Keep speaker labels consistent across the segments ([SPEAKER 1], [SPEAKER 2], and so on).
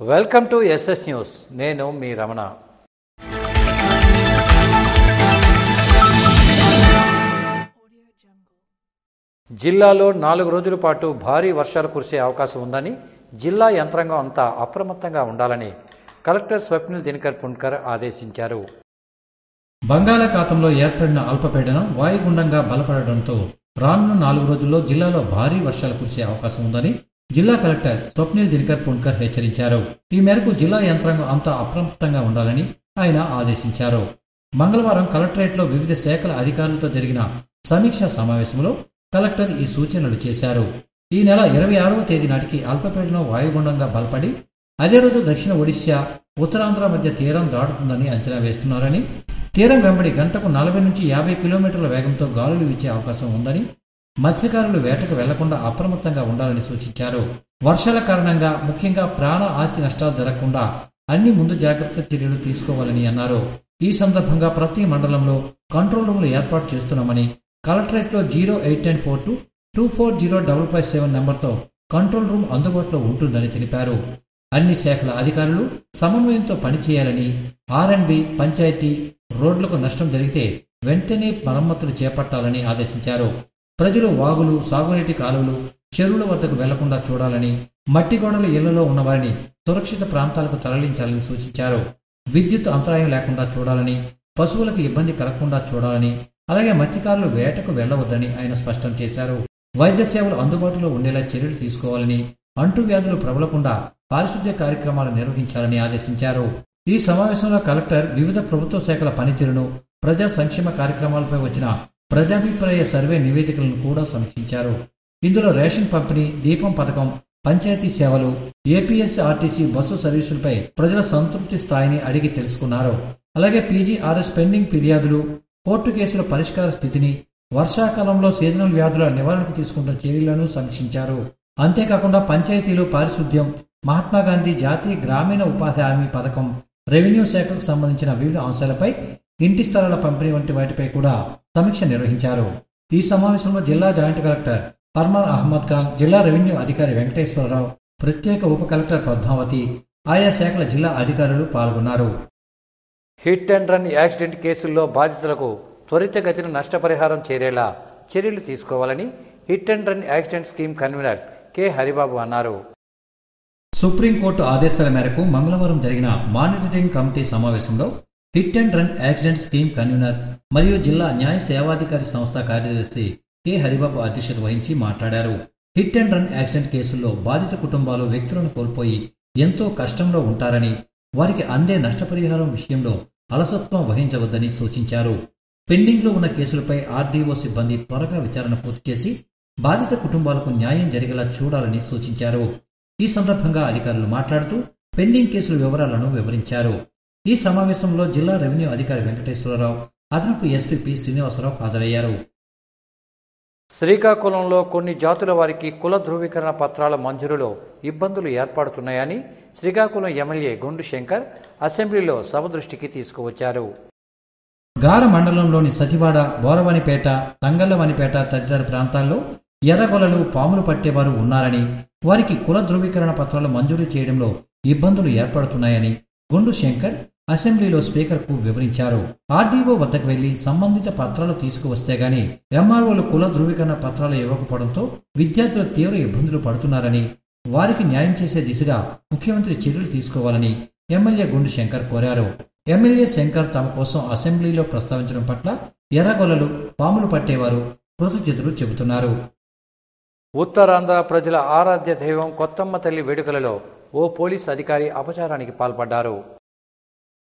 [SPEAKER 1] Welcome to SS news. నేను మీ రమణ. జిల్లాలో 4 రోజుల పాటు భారీ వర్షాలు కురిసే అవకాశం ఉందని జిల్లా యంత్రాంగం అంతా అప్రమత్తంగా ఉండాలని కలెక్టర్ స్వప్నిల్ దినకర్ పుణ్కర్ ఆదేశించారు.
[SPEAKER 2] బంగాళాఖాతంలో ఏర్పడిన అల్పపీడనం వాయుగుండంగా బలపడడంతో రానున్న 4 రోజుల్లో జిల్లాలో భారీ వర్షాలు కురిసే అవకాశం ఉందని జిల్లా కలెక్టర్ స్వప్నిల్ దినకర్ పుణ్కర్ హెచ్చరించారు. ఈ మేరకు జిల్లా యంత్రాంగం అంతా అప్రమత్తంగా ఉండాలని ఆయన ఆదేశించారు. మంగళవారం కలెక్టరేట్లో వివిధ శాఖల అధికారులతో జరిగిన సమీక్షా సమావేశంలో కలెక్టర్ ఈ సూచనలు చేశారు. ఈ నెల 26వ తేదీ నాటికి అల్పపీడనం వాయుగుండంగా బలపడి అదే రోజు దక్షిణ ఒడిశా, ఉత్తరాంధ్ర మధ్య తీరం దాటుతుందని అంచనా వేస్తున్నారని, తీరం వెంబడి గంటకు 40 నుంచి 50 కిలోమీటర్ల వేగంతో గాలులు వీచే అవకాశం ఉందని, మత్స్యకారులు వేటకు వెళ్లకుండా అప్రమత్తంగా ఉండాలని సూచించారు. వర్షాల కారణంగా ముఖ్యంగా ప్రాణ ఆస్తి నష్టాలు జరగకుండా అన్ని ముందు జాగ్రత్త చర్యలు తీసుకోవాలని అన్నారు. ఈ సందర్భంగా ప్రతి మండలంలో కంట్రోల్ రూమ్లు ఏర్పాటు చేస్తున్నామని, కలెక్టరేట్లో 08942405557 నెంబర్తో కంట్రోల్ రూమ్ అందుబాటులో ఉంటుందని తెలిపారు. అన్ని శాఖల అధికారులు సమన్వయంతో పనిచేయాలని, ఆర్ఎండ్బి, పంచాయతీ, రోడ్లకు నష్టం జరిగితే వెంటనే మరమ్మతులు చేపట్టాలని ఆదేశించారు. ప్రజలు వాగులు, సాగునీటి కాలువలు, చెరువుల వద్దకు వెళ్లకుండా చూడాలని, మట్టి గోడల ఇళ్లలో ఉన్నవారిని సురక్షిత ప్రాంతాలకు తరలించాలని సూచించారు. విద్యుత్ అంతరాయం లేకుండా చూడాలని, పశువులకు ఇబ్బంది కలగకుండా చూడాలని, అలాగే మత్స్యకారులు వేటకు వెళ్లవద్దని ఆయన స్పష్టం చేశారు. వైద్య సేవలు అందుబాటులో ఉండేలా చర్యలు తీసుకోవాలని, అంటువ్యాధులు ప్రబలకుండా పారిశుద్ధ్య కార్యక్రమాలు నిర్వహించాలని ఆదేశించారు. ఈ సమావేశంలో కలెక్టర్ వివిధ ప్రభుత్వ శాఖల పనితీరును, ప్రజా సంక్షేమ కార్యక్రమాలపై వచ్చిన ప్రజాభిప్రాయ సర్వే నివేదికలను కూడా సమీక్షించారు. ఇందులో రేషన్ పంపిణీ, దీపం పథకం, పంచాయతీ సేవలు, ఏపీఎస్ఆర్టీసీ బస్సు సర్వీసులపై ప్రజల సంతృప్తి స్థాయిని అడిగి తెలుసుకున్నారు. అలాగే పీజీఆర్ఎస్ పెండింగ్ ఫిర్యాదులు, కోర్టు కేసుల పరిష్కార స్థితిని, వర్షాకాలంలో సీజనల్ వ్యాధుల నివారణకు తీసుకుంటున్న చర్యలను సమీక్షించారు. అంతేకాకుండా పంచాయతీలు, పారిశుద్ధ్యం, మహాత్మాగాంధీ జాతీయ గ్రామీణ ఉపాధి హామీ పథకం, రెవెన్యూ శాఖకు సంబంధించిన వివిధ అంశాలపై, ఇంటి స్థలాల పంపిణీ వంటి వాటిపై కూడా సమీక్ష నిర్వహించారు. ఈ సమావేశంలో జిల్లా జాయింట్ కలెక్టర్ ఫర్మాన్ అహ్మద్ ఖాన్, జిల్లా రెవెన్యూ అధికారి వెంకటేశ్వరరావు, ప్రత్యేక ఉప కలెక్టర్ పద్మావతి, ఆయా శాఖల జిల్లా అధికారులు పాల్గొన్నారు.
[SPEAKER 1] హిట్ అండ్ రన్ యాక్సిడెంట్ కేసుల్లో బాధితులకు త్వరితగతిన నష్టపరిహారం చేరేలా చర్యలు తీసుకోవాలని hit and run accident scheme convener K Haribabu అన్నారు.
[SPEAKER 2] సుప్రీంకోర్టు ఆదేశాల మేరకు మంగళవారం జరిగిన మానిటరింగ్ కమిటీ సమావేశంలో hit and run accident scheme convener మరియు జిల్లా న్యాయ సేవాధికారి సంస్థ కార్యదర్శి కె హరిబాబు అధ్యక్షత వహించి మాట్లాడారు. హిట్ అండ్ రన్ యాక్సిడెంట్ కేసుల్లో బాధిత కుటుంబాలు వ్యక్తులను కోల్పోయి ఎంతో కష్టంలో ఉంటారని, వారికి అందే నష్టపరిహారం విషయంలో అలసత్వం వహించవద్దని సూచించారు. పెండింగ్లో ఉన్న కేసులపై ఆర్డీఓ సిబ్బంది త్వరగా విచారణ పూర్తి చేసి బాధిత కుటుంబాలకు న్యాయం జరిగేలా చూడాలని సూచించారు. ఈ సందర్భంగా అధికారులు మాట్లాడుతూ పెండింగ్ కేసుల వివరాలను వివరించారు. ఈ సమావేశంలో జిల్లా రెవెన్యూ అధికారి వెంకటేశ్వరరావు, అదనపు ఎస్పీ పి శ్రీనివాసరావు హాజరయ్యారు.
[SPEAKER 1] శ్రీకాకుళంలో కొన్ని జాతుల వారికి కుల ధృవీకరణ పత్రాల మంజూరులో ఇబ్బందులు ఏర్పడుతున్నాయని శ్రీకాకుళం ఎమ్మెల్యే గుండు శంకర్ అసెంబ్లీలో సభ దృష్టికి తీసుకువచ్చారు.
[SPEAKER 2] గార మండలంలోని సతివాడ, బోరవనిపేట, తంగళ్లవనిపేట తదితర ప్రాంతాల్లో ఎర్రగొలలు, పాములు పట్టేవారు ఉన్నారని, వారికి కుల ధృవీకరణ పత్రాలు మంజూరు చేయడంలో ఇబ్బందులు ఏర్పడుతున్నాయని గుండు శంకర్ అసెంబ్లీలో స్పీకర్కు వివరించారు. ఆర్డీఓ వద్దకు వెళ్లి సంబంధిత పత్రాలు తీసుకువస్తే గాని ఎంఆర్ఓలు కుల ధృవీకరణ పత్రాలు ఇవ్వకపోవడంతో విద్యార్థులు తీవ్ర ఇబ్బందులు పడుతున్నారని, వారికి న్యాయం చేసే దిశగా ముఖ్యమంత్రి చర్యలు తీసుకోవాలని ఎమ్మెల్యే గుండు శంకర్ కోరారు. ఎమ్మెల్యే శంకర్ తమ కోసం అసెంబ్లీలో ప్రస్తావించడం పట్ల ఎర్రగొలలు, పాములు పట్టేవారు కృతజ్ఞతలు చెబుతున్నారు.
[SPEAKER 1] ఉత్తరాంధ్ర ప్రజల ఆరాధ్య దైవం కొత్తమ్మ తల్లి వేడుకలలో ఓ పోలీస్ అధికారి అపచారానికి పాల్పడ్డారు.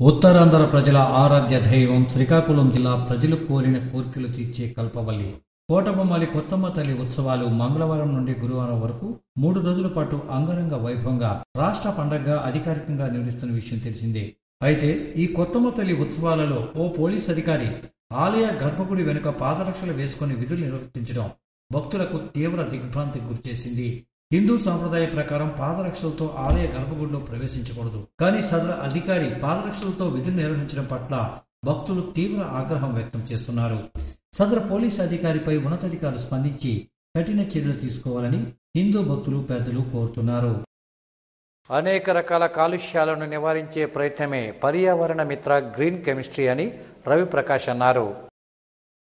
[SPEAKER 2] ఉత్తరాంధ్ర ప్రజల ఆరాధ్య దైవం శ్రీకాకుళం జిల్లా ప్రజలు కోరిన కోరికలు తీర్చే కల్పవల్లి కోటబొమ్మాలి కొత్తమ్మ తల్లి ఉత్సవాలు మంగళవారం నుండి గురువారం వరకు 3 రోజుల పాటు అంగరంగ వైభవంగా రాష్ట్ర పండగగా అధికారికంగా నిర్వహిస్తున్న విషయం తెలిసిందే. అయితే ఈ కొత్తమ్మ తల్లి ఉత్సవాలలో ఓ పోలీస్ అధికారి ఆలయ గర్భగుడి వెనుక పాదరక్షలు వేసుకుని విధులు నిర్వర్తించడం భక్తులకు తీవ్ర దిగ్భ్రాంతికి గురిచేసింది. హిందూ సాంప్రదాయ ప్రకారం పాదరక్షలతో ఆలయ గర్భగుడిలో ప్రవేశించకూడదు. కానీ సదరు అధికారి పాదరక్షలతో విధులు నిర్వహించడం పట్ల భక్తులు తీవ్ర ఆగ్రహం వ్యక్తం చేస్తున్నారు. సదరు పోలీసు అధికారిపై ఉన్నతాధికారులు స్పందించి కఠిన చర్యలు తీసుకోవాలని హిందూ భక్తులు, పెద్దలు కోరుతున్నారు.
[SPEAKER 1] అనేక రకాల కాలుష్యాలను నివారించే ప్రయత్నమే పర్యావరణ మిత్ర గ్రీన్ కెమిస్ట్రీ అని రవిప్రకాష్ అన్నారు.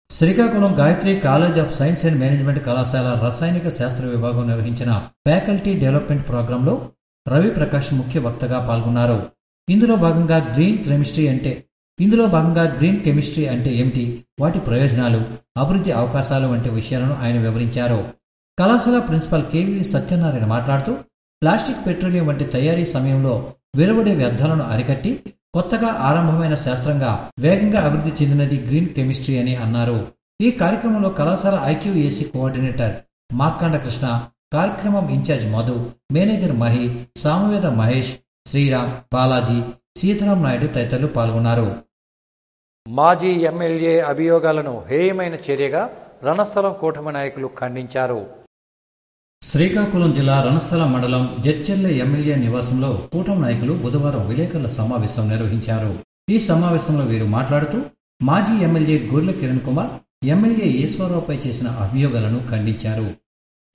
[SPEAKER 2] Srikakulam Gayatri college of science and management కళాశాల రసాయనిక శాస్త్ర విభాగం నిర్వహించిన ఫ్యాకల్టీ డెవలప్మెంట్ ప్రోగ్రాంలో రవిప్రకాష్ ముఖ్య వక్తగా పాల్గొన్నారు. ఇందులో భాగంగా గ్రీన్ కెమిస్ట్రీ అంటే ఏమిటి, వాటి ప్రయోజనాలు, అభివృద్ధి అవకాశాలు వంటి విషయాలను ఆయన వివరించారు. కళాశాల ప్రిన్సిపల్ కెవి సత్యనారాయణ మాట్లాడుతూ ప్లాస్టిక్, పెట్రోలియం వంటి తయారీ సమయంలో వెలువడే వ్యర్థాలను అరికట్టి కొత్తగా ఆరంభమైన శాస్త్రంగా వేగంగా అభివృద్ధి చెందినది గ్రీన్ కెమిస్ట్రీ అని అన్నారు. ఈ కార్యక్రమంలో కళాశాల ఐక్యూఏసీ కోఆర్డినేటర్ మార్కాండ కృష్ణ, కార్యక్రమం ఇన్ఛార్జ్ మధు, మేనేజర్ మహి, సామవేద మహేష్, శ్రీరామ్, బాలాజీ, సీతారాం నాయుడు తదితరులు పాల్గొన్నారు.
[SPEAKER 1] మాజీ ఎమ్మెల్యే అభియోగాలను హేయమైన చర్యగా రణస్థలం కూటమి నాయకులు ఖండించారు.
[SPEAKER 2] శ్రీకాకుళం జిల్లా రణస్థలం మండలం జడ్చెర్ల ఎమ్మెల్యే నివాసంలో కూటమి నాయకులు బుధవారం విలేకరుల సమావేశం నిర్వహించారు. ఈ సమావేశంలో వీరు మాట్లాడుతూ మాజీ ఎమ్మెల్యే గొర్రెల కిరణ్ కుమార్, ఎమ్మెల్యే ఈశ్వరరావుపై చేసిన అభియోగాలను ఖండించారు.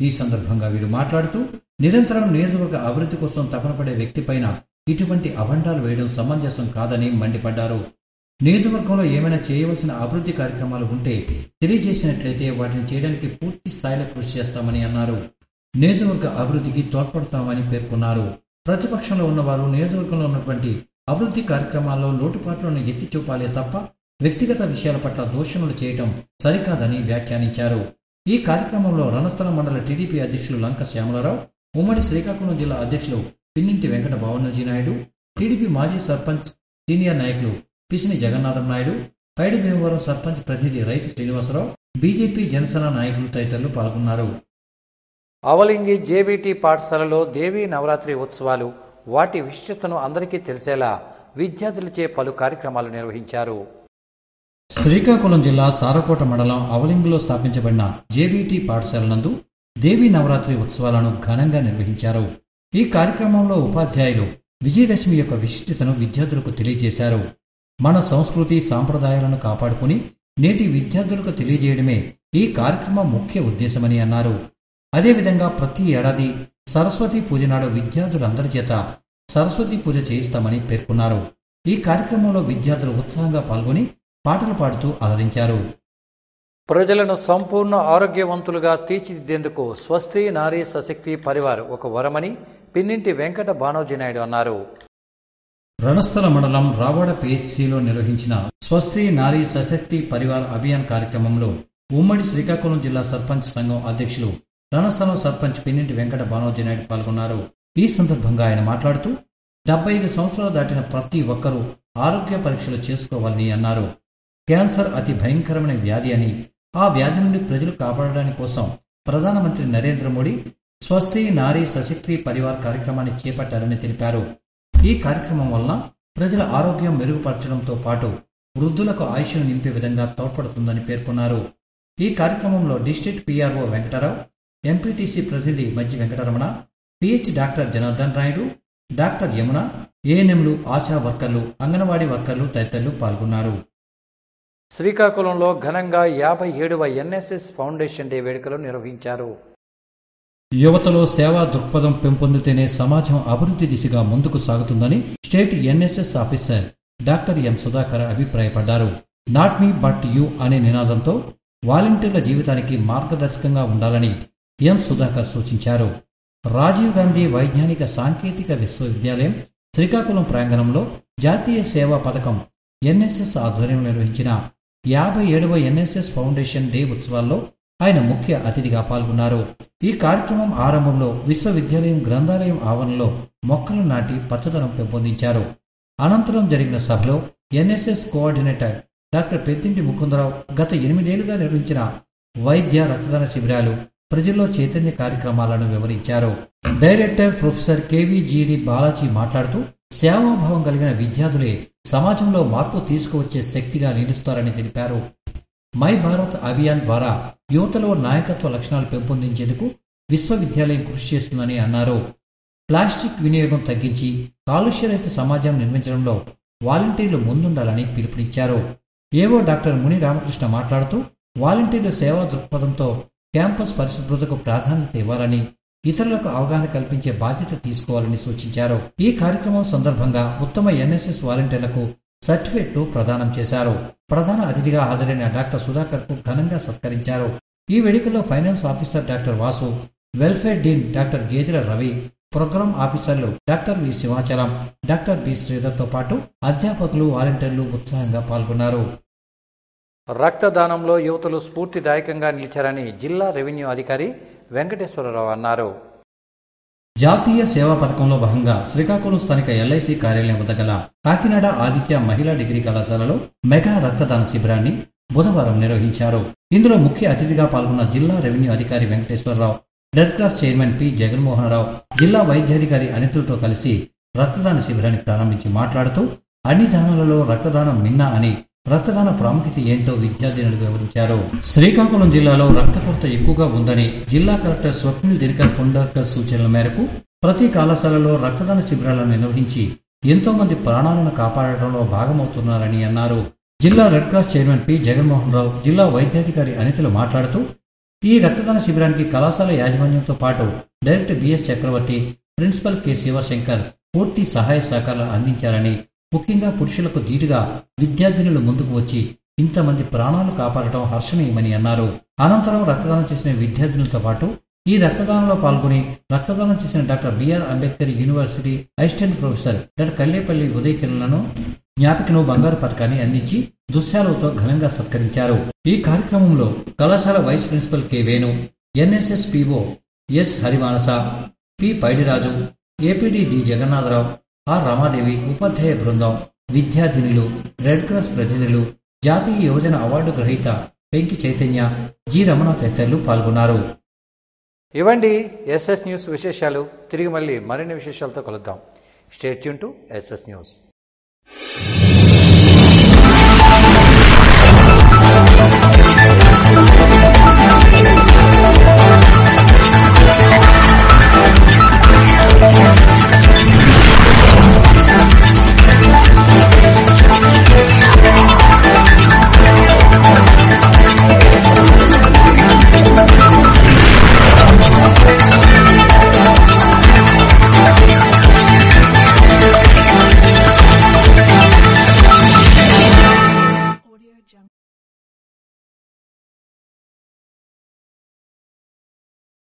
[SPEAKER 2] ఈ సందర్భంగా వీరు మాట్లాడుతూ నిరంతరం నియోజకవర్గ అభివృద్ధి కోసం తపన పడే వ్యక్తిపైన ఇటువంటి అభండాలు వేయడం సమంజసం కాదని మండిపడ్డారు. నియోజకవర్గంలో ఏమైనా చేయవలసిన అభివృద్ధి కార్యక్రమాలు ఉంటే తెలియజేసినట్లయితే వాటిని చేయడానికి పూర్తి స్థాయిలో కృషి చేస్తామని అన్నారు. నియోజకవర్గ అభివృద్ధికి తోడ్పడతామని పేర్కొన్నారు. ప్రతిపక్షంలో ఉన్నవారు నియోజకవర్గంలో ఉన్నటువంటి అభివృద్ధి కార్యక్రమాల్లో లోటుపాట్లను ఎత్తి చూపాలే తప్ప వ్యక్తిగత విషయాల పట్ల దూషణలు చేయటం సరికాదని వ్యాఖ్యానించారు. ఈ కార్యక్రమంలో రణస్థలం మండల టీడీపీ అధ్యక్షులు లంక శ్యామలరావు, ఉమ్మడి శ్రీకాకుళం జిల్లా అధ్యక్షులు పిన్నింటి వెంకట భావనజీ నాయుడు, టీడీపీ మాజీ సర్పంచ్ సీనియర్ నాయకులు పిసిని జగన్నాథం నాయుడు, పైడి భీమవరం సర్పంచ్ ప్రతినిధి రైతు శ్రీనివాసరావు, బీజేపీ జనసేన నాయకులు తదితరులు పాల్గొన్నారు.
[SPEAKER 1] అవలింగి జేబీటీ పాఠశాలలో దేవీ నవరాత్రి ఉత్సవాలు, వాటి విశిష్టతను అందరికీ తెలిసేలా విద్యార్థులచే పలు కార్యక్రమాలు నిర్వహించారు.
[SPEAKER 2] శ్రీకాకుళం జిల్లా సారకోట మండలం అవలింగిలో స్థాపించబడిన జేబీటీ పాఠశాల నందు దేవీ నవరాత్రి ఉత్సవాలను ఘనంగా నిర్వహించారు. ఈ కార్యక్రమంలో ఉపాధ్యాయులు విజయదశమి యొక్క విశిష్టతను విద్యార్థులకు తెలియజేశారు. మన సంస్కృతి సాంప్రదాయాలను కాపాడుకుని నేటి విద్యార్థులకు తెలియజేయడమే ఈ కార్యక్రమం ముఖ్య ఉద్దేశమని అన్నారు. అదేవిధంగా ప్రతి ఏడాది సరస్వతీ పూజ నాడు విద్యార్థులందరి చేత సరస్వతీ పూజ చేయిస్తామని పేర్కొన్నారు. ఈ కార్యక్రమంలో విద్యార్థులు ఉత్సాహంగా పాల్గొని పాటలు పాడుతూ అలరించారు.
[SPEAKER 1] ప్రజలను సంపూర్ణ ఆరోగ్యవంతులుగా తీర్చిదిద్దేందుకు స్వస్తి నారీ సశక్తి పరివార్ ఒక వరమని పిన్నింటి వెంకట భానోజీ నాయుడు అన్నారు.
[SPEAKER 2] రణస్థల మండలం రావాడ పిహెచ్సిలో నిర్వహించిన స్వస్తి నారీ సశక్తి పరివార్ అభియాన్ కార్యక్రమంలో ఉమ్మడి శ్రీకాకుళం జిల్లా సర్పంచ్ సంఘం అధ్యక్షులు రణస్థలం సర్పంచ్ పిన్నింటి వెంకట భానోజీ నాయుడు పాల్గొన్నారు. ఈ సందర్భంగా ఆయన మాట్లాడుతూ 75 సంవత్సరాలు దాటిన ప్రతి ఒక్కరూ ఆరోగ్య పరీక్షలు చేసుకోవాలని అన్నారు. క్యాన్సర్ అతి భయంకరమైన వ్యాధి అని, ఆ వ్యాధి నుండి ప్రజలు కాపాడడానికి కోసం ప్రధానమంత్రి నరేంద్ర మోడీ స్వస్తి నారీ సశక్తి పరివార్ కార్యక్రమాన్ని చేపట్టారని తెలిపారు. ఈ కార్యక్రమం వలన ప్రజల ఆరోగ్యం మెరుగుపరచడంతో పాటు వృద్ధులకు ఆయుష్ను నింపే విధంగా తోడ్పడుతుందని పేర్కొన్నారు. ఈ కార్యక్రమంలో డిస్ట్రిక్ట్ పిఆర్ఓ వెంకటరావు, ఎంపీటీసీ ప్రతినిధి Majji Venkataramana, PH doctor Janardhan Naidu, doctor Yamuna, ఏఎన్ఎంలు, ఆశా వర్కర్లు, అంగన్వాడీ వర్కర్లు తదితరులు పాల్గొన్నారు.
[SPEAKER 1] శ్రీకాకుళంలో ఘనంగా 57వ ఎన్ఎస్ఎస్ ఫౌండేషన్ డే వేడుకలు నిర్వహించారు.
[SPEAKER 2] యువతలో సేవా దృక్పథం పెంపొందితేనే సమాజం అభివృద్ధి దిశగా ముందుకు సాగుతుందని state NSS officer doctor M Sudhakar అభిప్రాయపడ్డారు. నాట్ మీ బట్ యూ అనే నినాదంతో వాలంటీర్ల జీవితానికి మార్గదర్శకంగా ఉండాలని ఎం సుధాకర్ సూచించారు. రాజీవ్ గాంధీ వైజ్ఞానిక సాంకేతిక విశ్వవిద్యాలయం శ్రీకాకుళం ప్రాంగణంలో జాతీయ సేవా పథకం ఎన్ఎస్ఎస్ ఆధ్వర్యంలో నిర్వహించిన 57వ ఎన్ఎస్ఎస్ ఫౌండేషన్ డే ఉత్సవాల్లో ఆయన ముఖ్య అతిథిగా పాల్గొన్నారు. ఈ కార్యక్రమం ఆరంభంలో విశ్వవిద్యాలయం గ్రంథాలయం ఆవరణలో మొక్కలు నాటి పచ్చదనం పెంపొందించారు. అనంతరం జరిగిన సభలో ఎన్ఎస్ఎస్ కోఆర్డినేటర్ డాక్టర్ పెద్దింటి ముకుందరావు గత 8 ఏళ్లుగా నిర్వహించిన వైద్య రక్తదాన శిబిరాలు, ప్రజల్లో చైతన్య కార్యక్రమాలను వివరించారు. డైరెక్టర్ ప్రొఫెసర్ కేవీజీడి బాలాజీ మాట్లాడుతూ సేవాభావం కలిగిన విద్యార్థులే సమాజంలో మార్పు తీసుకువచ్చే శక్తిగా నిలుస్తారని తెలిపారు. మై భారత్ అభియాన్ ద్వారా యువతలో నాయకత్వ లక్షణాలు పెంపొందించేందుకు విశ్వవిద్యాలయం కృషి చేస్తుందని అన్నారు. ప్లాస్టిక్ వినియోగం తగ్గించి కాలుష్యరహిత సమాజం నిర్మించడంలో వాలంటీర్లు ముందుండాలని పిలుపునిచ్చారు. ఏవో డాక్టర్ ముని రామకృష్ణ మాట్లాడుతూ వాలంటీర్లు సేవా దృక్పథంతో క్యాంపస్ పరిశుభ్రతకు ప్రాధాన్యత ఇవ్వాలని, ఇతరులకు అవగాహన కల్పించే బాధ్యత తీసుకోవాలని సూచించారు. ఈ కార్యక్రమం సందర్భంగా ఉత్తమ ఎన్ఎస్ఎస్ వాలంటీర్లకు సర్టిఫికెట్ ప్రదానం చేశారు. ప్రధాన అతిథిగా హాజరైన డాక్టర్ సుధాకర్ కు ఘనంగా సత్కరించారు. ఈ వేడుకలో finance officer doctor Vasu, welfare dean doctor గేదెల రవి, ప్రోగ్రాం ఆఫీసర్లు doctor V Sivachalam, doctor B శ్రీధర్తో పాటు అధ్యాపకులు, వాలంటీర్లు ఉత్సాహంగా పాల్గొన్నారు.
[SPEAKER 1] రక్తదానంలో యువతులు స్ఫూర్తిదాయకంగా నిలిచారని జిల్లా రెవెన్యూ అధికారి వెంకటేశ్వరరావు అన్నారు.
[SPEAKER 2] జాతీయ సేవా పథకంలో భాగంగా శ్రీకాకుళం స్థానిక ఎల్ఐసి కార్యాలయం వద్ద గల కాకినాడ ఆదిత్య మహిళా డిగ్రీ కళాశాలలో మెగా రక్తదాన శిబిరాన్ని బుధవారం నిర్వహించారు. ఇందులో ముఖ్య అతిథిగా పాల్గొన్న జిల్లా రెవెన్యూ అధికారి Venkateswararao, red cross chairman P Jaganmohanarao, జిల్లా వైద్యాధికారి అనితులతో కలిసి రక్తదాన శిబిరాన్ని ప్రారంభించి మాట్లాడుతూ అన్ని దానాలలో రక్తదానం మిన్నా అని, రక్తదాన ప్రాముఖ్యత ఏంటో విద్యార్థినులకు వివరించారు. శ్రీకాకుళం జిల్లాలో రక్త కొరత ఎక్కువగా ఉందని జిల్లా కలెక్టర్ స్వప్నిల్ దినకర్ పొండర్కర్ సూచనల మేరకు ప్రతి కళాశాలలో రక్తదాన శిబిరాలను నిర్వహించి ఎంతో మంది ప్రాణాలను కాపాడటంలో భాగమవుతున్నారని అన్నారు. జిల్లా red cross chairman P Jaganmohanarao, జిల్లా వైద్యాధికారి అనితులు మాట్లాడుతూ ఈ రక్తదాన శిబిరానికి కళాశాల యాజమాన్యంతో పాటు డైరెక్టర్ బిఎస్ చక్రవర్తి, ప్రిన్సిపల్ కె శివశంకర్ పూర్తి సహాయ సహకారాలు అందించారని, ముఖ్యంగా పురుషులకు ధీటుగా విద్యార్థినులు ముందుకు వచ్చి ఇంతమంది ప్రాణాలు కాపాడటం హర్షణీయమని అన్నారు. అనంతరం రక్తదానం చేసిన విద్యార్థినులతో పాటు ఈ రక్తదానంలో పాల్గొని రక్తదానం చేసిన doctor BR Ambedkar university assistant professor doctor Kallepalli Uday కిరణ్లను జ్ఞాపికను బంగారు పథకాన్ని అందించి దుశ్శాలతో ఘనంగా సత్కరించారు. ఈ కార్యక్రమంలో కళాశాల vice principal K Venu, NSS PO S Harimanasa, P Paidiraju, APD D Jagannatharao, R Ramadevi, ఉపాధ్యాయ బృందం, విద్యార్థినులు, రెడ్ క్రాస్ ప్రతినిధులు, జాతీయ యువజన అవార్డు గ్రహీత పెంకి చైతన్య, జి రమణ తదితరులు పాల్గొన్నారు.
[SPEAKER 1] ఇవండి ఎస్ఎస్ న్యూస్ విశేషాలు. తిరిగి మళ్ళీ మరిన్ని విశేషాలతో కలుద్దాం. Stay tune to SS news.